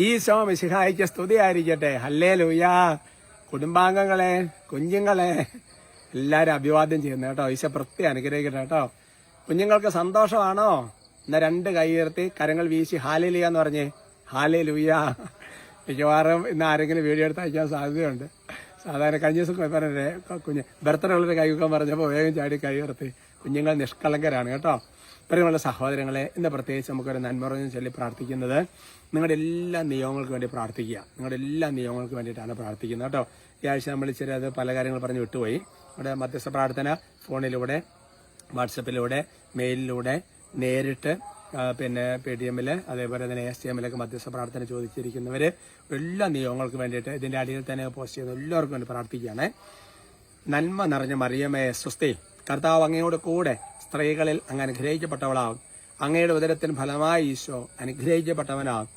ഈശോ മിശിഹായ്ക്ക് സ്തുതിയായിരിക്കട്ടെ. ഹല്ലേലൂയാ. കുടുംബാംഗങ്ങളെ, കുഞ്ഞുങ്ങളെ എല്ലാവരും അഭിവാദ്യം ചെയ്യുന്നു കേട്ടോ. ഈശോ പ്രത്യേകം അനുഗ്രഹിക്കട്ടെ കേട്ടോ. കുഞ്ഞുങ്ങൾക്ക് സന്തോഷമാണോ? എന്നാ രണ്ട് കൈ ഉയർത്തി കരങ്ങൾ വീശി ഹാലേലുയ എന്ന് പറഞ്ഞേ. ഹാലേലൂയാ. മിക്കവാറും ഇന്ന് ആരെങ്കിലും വീഡിയോ എടുത്ത് അയക്കാൻ സാധ്യതയുണ്ട്. സാധാരണ കഴിഞ്ഞ ദിവസം പറഞ്ഞേ കുഞ്ഞ് ബർത്ത്ഡേ ഉള്ളൊരു കൈവക്കാൻ പറഞ്ഞപ്പോൾ വേഗം ചാടി കൈ ഉയർത്തി. കുഞ്ഞുങ്ങൾ നിഷ്കളങ്കരാണ് കേട്ടോ. പ്രിയമുള്ള സഹോദരങ്ങളെ, ഇന്ന് പ്രത്യേകിച്ച് നമുക്കൊരു നന്മറഞ്ഞ് ചൊല്ലി പ്രാർത്ഥിക്കുന്നത് നിങ്ങളുടെ എല്ലാ നിയമങ്ങൾക്ക് വേണ്ടി പ്രാർത്ഥിക്കുക. നിങ്ങളുടെ എല്ലാ നിയമങ്ങൾക്ക് വേണ്ടിയിട്ടാണ് പ്രാർത്ഥിക്കുന്നത് കേട്ടോ. ഈ ആഴ്ച നമ്മൾ ഇച്ചിരി അത് പല കാര്യങ്ങൾ പറഞ്ഞ് വിട്ടുപോയി. ഇവിടെ മധ്യസ്ഥ പ്രാർത്ഥന ഫോണിലൂടെ, വാട്സപ്പിലൂടെ, മെയിലിലൂടെ, നേരിട്ട്, പിന്നെ PTM-ൽ, അതേപോലെ തന്നെ STM-ലൊക്കെ മധ്യസ്ഥ പ്രാർത്ഥന ചോദിച്ചിരിക്കുന്നവർ എല്ലാ നിയമങ്ങൾക്ക് വേണ്ടിയിട്ട് ഇതിൻ്റെ അടിയിൽ തന്നെ പോസ്റ്റ് ചെയ്യുന്ന എല്ലാവർക്കും വേണ്ടി പ്രാർത്ഥിക്കുകയാണ്. നന്മ നിറഞ്ഞ മറിയമേ സ്വസ്തി, കർത്താവ് അങ്ങയോട് കൂടെ സ്ത്രീകളിൽ അങ്ങ് അനുഗ്രഹിക്കപ്പെട്ടവളാകും. അങ്ങയുടെ ഉദരത്തിന് ഫലമായി ഈശോ അനുഗ്രഹിക്കപ്പെട്ടവനാകും.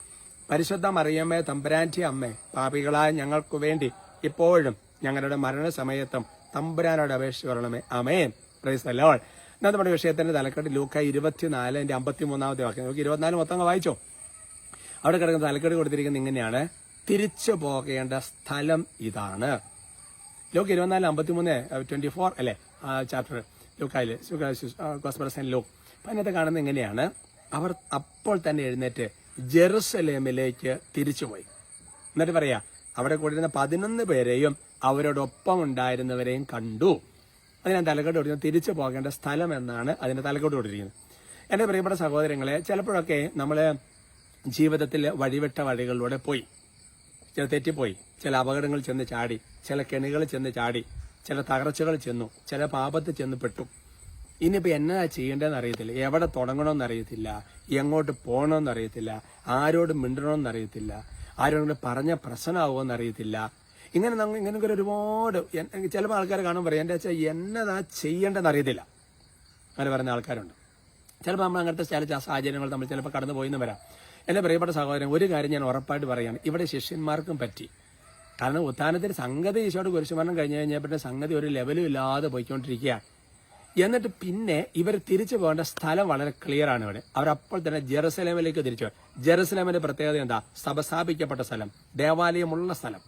പരിശുദ്ധ മറിയമ്മേ തമ്പുരാന്റെ അമ്മേ, പാപികളായ ഞങ്ങൾക്ക് വേണ്ടി ഇപ്പോഴും ഞങ്ങളുടെ മരണസമയത്തും തമ്പുരാനോട് അപേക്ഷിച്ച് വരണമേ. ആമേൻ. Praise the Lord. ഇന്നത്തെ നമ്മുടെ വിഷയത്തിന്റെ തലക്കെട്ട് ലൂക്ക 24:53 വാക്യം. നമുക്ക് 24 മൊത്തം വായിച്ചോ. അവിടെ കിടക്കുന്ന തലക്കെട്ട് കൊടുത്തിരിക്കുന്നത് ഇങ്ങനെയാണ്: തിരിച്ചു പോകേണ്ട സ്ഥലം ഇതാണ്. ലൂക്ക 24:53 അല്ലെ ചാപ്റ്റർ ലൂക്കായില്, ഗോസ്പൽ ഓഫ് സെന്റ് ലൂക്ക്. അതിനകത്ത് കാണുന്നത് എങ്ങനെയാണ്: അവർ അപ്പോൾ തന്നെ എഴുന്നേറ്റ് ജെറുസലേമിലേക്ക് തിരിച്ചുപോയി. എന്നിട്ട് പറയാ, അവിടെ കൂടിയിരുന്ന 11 പേരെയും അവരോടൊപ്പം ഉണ്ടായിരുന്നവരെയും കണ്ടു. അതിനാണ് തലക്കെട്ട് കൊടുക്കുന്നത് തിരിച്ചു പോകേണ്ട സ്ഥലം എന്നാണ് അതിന്റെ തലക്കെട്ട് കൊടുത്തിരിക്കുന്നത്. എന്റെ പ്രിയപ്പെട്ട സഹോദരങ്ങളെ, ചിലപ്പോഴൊക്കെ നമ്മള് ജീവിതത്തിൽ വഴിവിട്ട വഴികളിലൂടെ പോയി, ചില തെറ്റിപ്പോയി, ചില അപകടങ്ങൾ ചെന്ന് ചാടി, ചില കെണികൾ ചെന്ന് ചാടി, ചില തകർച്ചകൾ ചെന്നു, ചില പാപത്ത് ചെന്ന് പെട്ടു. ഇനിയിപ്പോ എന്നാ ചെയ്യേണ്ടതെന്ന് അറിയത്തില്ല, എവിടെ തുടങ്ങണമെന്ന് അറിയത്തില്ല, എങ്ങോട്ട് പോകണമെന്ന് അറിയത്തില്ല, ആരോട് മിണ്ടണമെന്ന് അറിയത്തില്ല, ആരോട് പറഞ്ഞ പ്രശ്നമാവുമെന്ന് അറിയത്തില്ല. ഇങ്ങനെയൊക്കെ ഒരുപാട് ചിലപ്പോൾ ആൾക്കാർ കാണുമ്പോൾ പറയും, എൻ്റെ അച്ഛാ എന്നതാ ചെയ്യേണ്ടതെന്ന് അറിയത്തില്ല, അങ്ങനെ പറയുന്ന ആൾക്കാരുണ്ട്. ചിലപ്പോൾ നമ്മൾ അങ്ങനത്തെ ചില സാഹചര്യങ്ങൾ നമ്മൾ ചിലപ്പോൾ കടന്നു പോയിന്ന് വരാം. എന്റെ പ്രിയപ്പെട്ട സഹോദരൻ, ഒരു കാര്യം ഞാൻ ഉറപ്പായിട്ട് പറയുകയാണ്, ഇവിടെ ശിഷ്യന്മാർക്കും പറ്റി. കാരണം ഉത്ഥാനത്തിന് സംഗതി ഈശോയുടെ കുരിശുമരണം കഴിഞ്ഞ് കഴിഞ്ഞപ്പോൾ സംഗതി ഒരു ലെവലും ഇല്ലാതെ പോയിക്കൊണ്ടിരിക്കുകയാണ്. എന്നിട്ട് പിന്നെ ഇവർ തിരിച്ചു പോകേണ്ട സ്ഥലം വളരെ ക്ലിയർ ആണ്. ഇവിടെ അവരപ്പോൾ തന്നെ ജെറുസലേമിലേക്ക് തിരിച്ചു പോയി. ജെറുസലേമിന്റെ പ്രത്യേകത എന്താ? സഭ സ്ഥാപിക്കപ്പെട്ട സ്ഥലം, ദേവാലയമുള്ള സ്ഥലം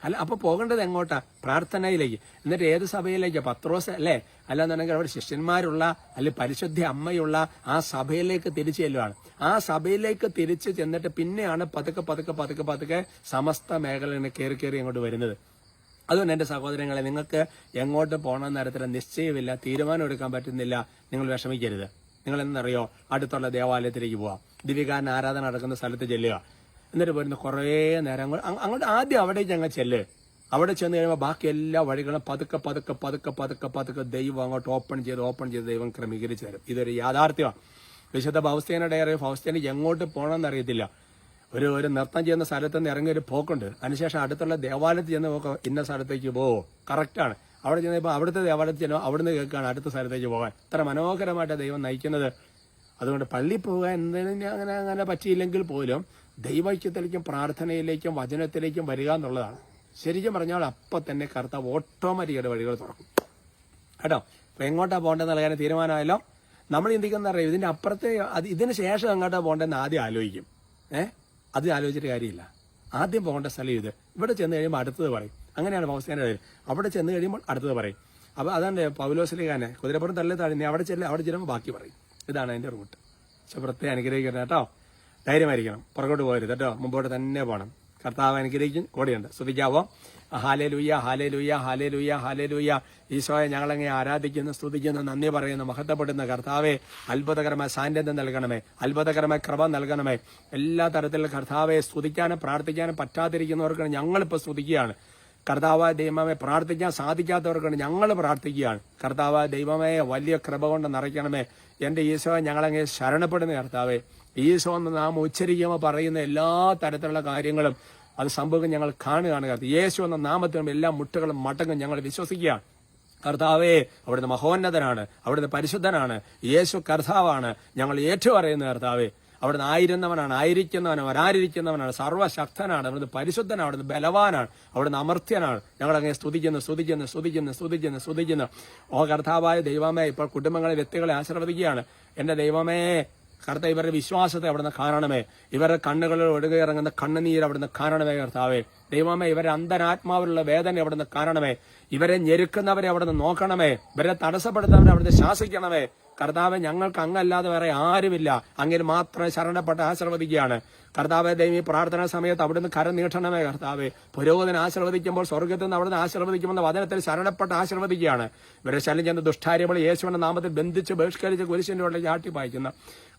അല്ല. അപ്പൊ പോകേണ്ടത് എങ്ങോട്ടാ? പ്രാർത്ഥനയിലേക്ക്. എന്നിട്ട് ഏത് സഭയിലേക്ക്? പത്രോസ് അല്ലേ? അല്ലാന്നുണ്ടെങ്കിൽ അവിടെ ശിഷ്യന്മാരുള്ള അല്ലെങ്കിൽ പരിശുദ്ധ അമ്മയുള്ള ആ സഭയിലേക്ക് തിരിച്ചു ചെല്ലുകയാണ്. ആ സഭയിലേക്ക് തിരിച്ചു ചെന്നിട്ട് പിന്നെയാണ് പതുക്കെ സമസ്ത മേഖലകളിൽ കയറി അങ്ങോട്ട് വരുന്നത്. അതുകൊണ്ട് എന്റെ സഹോദരങ്ങളെ, നിങ്ങൾക്ക് എങ്ങോട്ട് പോകണമെന്ന തരത്തിൽ നിശ്ചയമില്ല, തീരുമാനം എടുക്കാൻ പറ്റുന്നില്ല, നിങ്ങൾ വിഷമിക്കരുത്. നിങ്ങൾ എന്നറിയോ, അടുത്തുള്ള ദേവാലയത്തിലേക്ക് പോവാം, ദിവ്യകാരൻ ആരാധന നടക്കുന്ന സ്ഥലത്ത് ചെല്ലുക. എന്നിട്ട് വരുന്ന കുറേ നേരം അങ്ങോട്ട് ആദ്യം അവിടേക്ക് അങ്ങ് ചെല്ല്. അവിടെ ചെന്ന് കഴിയുമ്പോൾ ബാക്കി എല്ലാ വഴികളും പതുക്കെ ദൈവം അങ്ങോട്ട് ഓപ്പൺ ചെയ്ത് ദൈവം ക്രമീകരിച്ചു തരും. ഇതൊരു യാഥാർത്ഥ്യമാണ്. വിശുദ്ധ ഫൗസ്തീനയുടെ ഫൗസ്തീനയ്ക്ക് എങ്ങോട്ട് പോകണമെന്ന് അറിയത്തില്ല. ഒരു നൃത്തം ചെയ്യുന്ന സ്ഥലത്ത് നിന്ന് ഇറങ്ങി ഒരു പോക്കുണ്ട്. അതിനുശേഷം അടുത്തുള്ള ദേവാലയത്തിൽ ചെന്ന് നോക്കാം, ഇന്ന സ്ഥലത്തേക്ക് പോവോ, കറക്റ്റാണ്. അവിടെ ചെന്നപ്പോൾ അവിടുത്തെ ദേവാലയത്തിൽ ചെന്നോ, അവിടുന്ന് കേൾക്കുകയാണ് അടുത്ത സ്ഥലത്തേക്ക് പോകാൻ. ഇത്ര മനോഹരമായിട്ട് ദൈവം നയിക്കുന്നത്. അതുകൊണ്ട് പള്ളി പോകാൻ എന്തെങ്കിലും അങ്ങനെ പറ്റിയില്ലെങ്കിൽ പോലും ദൈവൈക്യത്തിലേക്കും പ്രാർത്ഥനയിലേക്കും വചനത്തിലേക്കും വരിക എന്നുള്ളതാണ്. ശരിക്കും പറഞ്ഞാൽ അപ്പം തന്നെ കർത്താവ് ഓട്ടോമാറ്റിക്കായിട്ട് വഴികൾ തുറക്കും കേട്ടോ. അപ്പൊ എങ്ങോട്ടാ പോകേണ്ടതെന്ന് അറിയാൻ തീരുമാനമായല്ലോ. നമ്മൾ ചിന്തിക്കുന്ന അറിയാം, ഇതിന്റെ അപ്പുറത്തെ ഇതിന് ശേഷം എങ്ങോട്ടാ പോകേണ്ടതെന്ന് ആദ്യം ആലോചിക്കും. അത് ആലോചിച്ചിട്ട് കാര്യമില്ല. ആദ്യം പോകേണ്ട സ്ഥലം ഇത്. ഇവിടെ ചെന്ന് കഴിയുമ്പോൾ അടുത്തത് പറയും. അങ്ങനെയാണ് ഫൗസ്തീനയുടെ പേര്. അവിടെ ചെന്ന് കഴിയുമ്പോൾ അടുത്തത് പറയും. അപ്പൊ അതാണ് പൗലോസ്ലീഹാനെ കുതിരപ്പുറം തള്ളി താഴെ നീ അവിടെ ചെല്ലുമ്പോൾ ബാക്കി പറയും. ഇതാണ് അതിന്റെ റൂട്ട്. പക്ഷെ പ്രത്യേകം അനുഗ്രഹിക്കണം കേട്ടോ. ധൈര്യമായിരിക്കണം, പുറകോട്ട് പോകരുത് കേട്ടോ, മുമ്പോട്ട് തന്നെ പോകണം. കർത്താവ് അനുഗ്രഹിക്കും, കൂടെയുണ്ട്. സ്തുതിക്കാവോ? ഹല്ലേലൂയ, ഹല്ലേലൂയ, ഹല്ലേലൂയ, ഹല്ലേലൂയ. ഈശോയെ ഞങ്ങളങ്ങനെ ആരാധിക്കുന്നു, സ്തുതിക്കുന്നു, നന്ദി പറയുന്നു, മഹത്വപ്പെടുന്ന കർത്താവെ, അത്ഭുതകരമായ സാന്നിധ്യം നൽകണമേ, അത്ഭുതകരമായ കൃപ നൽകണമേ. എല്ലാ തരത്തിലും കർത്താവെ സ്തുതിക്കാനും പ്രാർത്ഥിക്കാനും പറ്റാതിരിക്കുന്നവർക്ക് ഞങ്ങളിപ്പോൾ സ്തുതിക്കുകയാണ്. കർത്താവായ ദൈവമേ, പ്രാർത്ഥിക്കാൻ സാധിക്കാത്തവർക്കാണ് ഞങ്ങൾ പ്രാർത്ഥിക്കുകയാണ്. കർത്താവായ ദൈവമേ, വലിയ കൃപ കൊണ്ട് നിറയ്ക്കണമേ. എന്റെ ഈശോയെ ഞങ്ങളങ്ങനെ ശരണപ്പെടുന്ന കർത്താവെ, ഈശോ എന്ന് നാം ഉച്ചരിക്കുമ്പോൾ പറയുന്ന എല്ലാ തരത്തിലുള്ള കാര്യങ്ങളും അത് സംഭവം ഞങ്ങൾ കാണുകയാണ്. കർത്താവ് യേശു എന്ന നാമത്തിനും എല്ലാ മുട്ടുകളും മടങ്ങും ഞങ്ങൾ വിശ്വസിക്കുകയാണ്. കർത്താവേ, അവിടുന്ന് മഹോന്നതനാണ്, അവിടുന്ന് പരിശുദ്ധനാണ്, യേശു കർത്താവാണ്, ഞങ്ങൾ ഏറ്റുപറയുന്ന കർത്താവേ. അവിടുന്ന് ആയിരുന്നവനാണ്, ആയിരിക്കുന്നവനാണ്, വരാനിരിക്കുന്നവനാണ്, സർവ്വശക്തനാണ്, അവിടുന്ന് പരിശുദ്ധനാണ്, അവിടുന്ന് ബലവാനാണ്, അവിടുന്ന് അമർത്യനാണ്. ഞങ്ങളങ്ങനെ സ്തുതിക്കുന്നു. ഓ കർത്താവായ ദൈവമേ, ഇപ്പോൾ കുടുംബങ്ങളെ വ്യക്തികളെ ആശീർവദിക്കുകയാണ്. എന്റെ ദൈവമേ, കർത്താവ് ഇവരുടെ വിശ്വാസത്തെ അവിടുന്ന് കാണണമേ. ഇവരുടെ കണ്ണുകളിൽ ഒഴുകിയിറങ്ങുന്ന കണ്ണുനീര് അവിടുന്ന് കാണണമേ കർത്താവേ. ദൈവമേ, ഇവരെ അന്തരാത്മാവിലുള്ള വേദന അവിടുന്ന് കാണണമേ. ഇവരെ ഞെരുക്കുന്നവരെ അവിടുന്ന് നോക്കണമേ. ഇവരെ തടസ്സപ്പെടുന്നവരെ അവിടുന്ന് ശാസിക്കണമേ. കർത്താവെ, ഞങ്ങൾക്ക് അങ്ങല്ലാതെ വേറെ ആരുമില്ല. അങ്ങനെ മാത്രം ശരണപ്പെട്ട് ആശീർവദിക്കുകയാണ്. കർത്താവെ, ദൈവം ഈ പ്രാർത്ഥനാ സമയത്ത് അവിടുന്ന് കരം നീട്ടണമേ കർത്താവെ. പുരോഗതിനെ ആശീർവദിക്കുമ്പോൾ സ്വർഗത്തിൽ നിന്ന് അവിടുന്ന് ആശീർവദിക്കുമെന്ന വചനത്തിൽ ശരണപ്പെട്ട് ആശീർവദിക്കുകയാണ്. ഇവരെ ശല്യം ചെയ്യുന്ന ദുഷ്ടാര്യങ്ങൾ യേശുവിന്റെ നാമത്തിൽ ബന്ധിച്ച് ബഹിഷ്കരിച്ച് കുരിശിന്റെ ഉള്ളിൽ ചാട്ടി പായിക്കുന്ന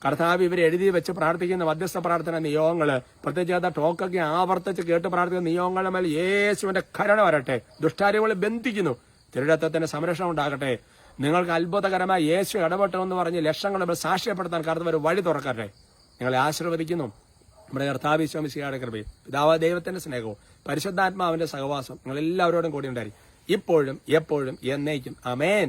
കർത്താവ്, ഇവരെ എഴുതി വെച്ച് പ്രാർത്ഥിക്കുന്ന മധ്യസ്ഥ പ്രാർത്ഥന നിയോഗങ്ങള്, പ്രത്യേകിച്ച് ടോക്കൊക്കെ ആവർത്തിച്ച് കേട്ട് പ്രാർത്ഥിക്കുന്ന നിയോഗങ്ങളുടെ മേൽ യേശുവിന്റെ കരുണ വരട്ടെ. ദുഷ്ടാര്യങ്ങളെ ബന്ധിക്കുന്നു. തിരുരത്വത്തിന്റെ സംരക്ഷണം ഉണ്ടാകട്ടെ. നിങ്ങൾക്ക് അത്ഭുതകരമായ യേശു ഇടപെട്ടു എന്ന് പറഞ്ഞ് ലക്ഷങ്ങളെ സാക്ഷ്യപ്പെടുത്താൻ കർത്താവ് ഒരു വഴി തുറക്കട്ടെ. നിങ്ങളെ ആശീർവദിക്കുന്നു. നമ്മുടെ കർത്താവ് ഈശോ മിശിഹായുടെ കൃപയും പിതാവായ ദൈവത്തിന്റെ സ്നേഹവും പരിശുദ്ധാത്മാവിന്റെ സഹവാസം നിങ്ങൾ എല്ലാവരോടും കൂടി ഉണ്ടായിരിക്കും, ഇപ്പോഴും എപ്പോഴും എന്നേക്കും. ആമേൻ.